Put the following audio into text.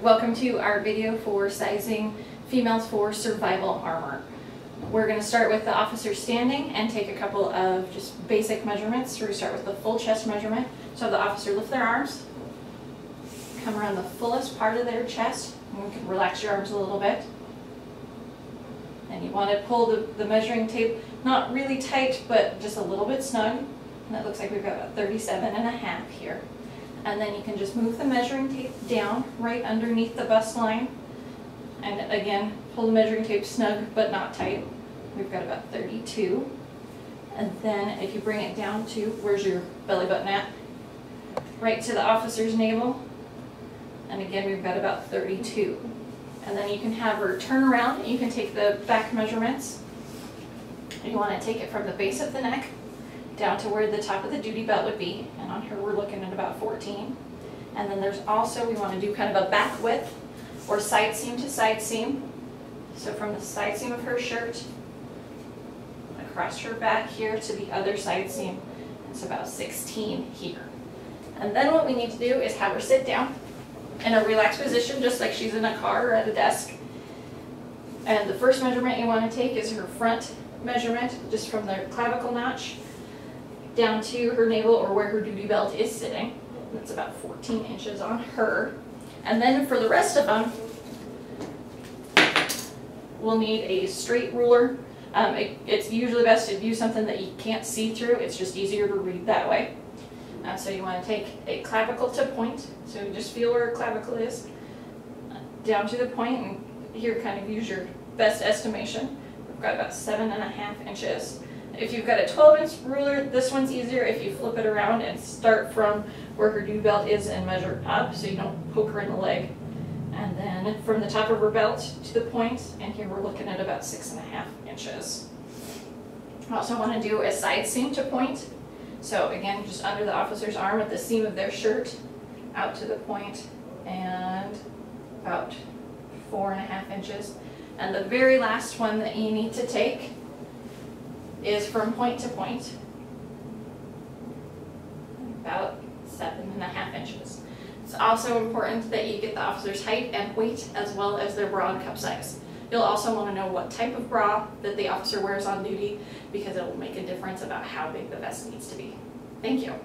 Welcome to our video for sizing females for survival armor. We're going to start with the officer standing and take a couple of just basic measurements. So we start with the full chest measurement. So the officer lift their arms, come around the fullest part of their chest, and you can relax your arms a little bit. And you want to pull the measuring tape not really tight, but just a little bit snug. And that looks like we've got about 37.5 here. And then you can just move the measuring tape down right underneath the bust line. And again, pull the measuring tape snug but not tight. We've got about 32. And then if you bring it down to, where's your belly button at? Right to the officer's navel. And again, we've got about 32. And then you can have her turn around and you can take the back measurements. You want to take it from the base of the neck down to where the top of the duty belt would be. And on her, we're looking at about 14. And then there's also, we want to do kind of a back width or side seam to side seam. So from the side seam of her shirt, across her back here to the other side seam, it's about 16 here. And then what we need to do is have her sit down in a relaxed position, just like she's in a car or at a desk. And the first measurement you want to take is her front measurement, just from the clavicle notch down to her navel or where her duty belt is sitting. That's about 14 inches on her. And then for the rest of them, we'll need a straight ruler. It's usually best to use something that you can't see through. It's just easier to read that way. So you want to take a clavicle to point. So you just feel where her clavicle is, down to the point, and here kind of use your best estimation. We've got about 7.5 inches. If you've got a 12-inch ruler, this one's easier if you flip it around and start from where her duty belt is and measure up so you don't poke her in the leg. And then from the top of her belt to the point, and here we're looking at about 6.5 inches. I also want to do a side seam to point. So again, just under the officer's arm at the seam of their shirt, out to the point, and about 4.5 inches. And the very last one that you need to take is from point to point, about 7.5 inches. It's also important that you get the officer's height and weight as well as their bra and cup size. You'll also want to know what type of bra that the officer wears on duty because it will make a difference about how big the vest needs to be. Thank you.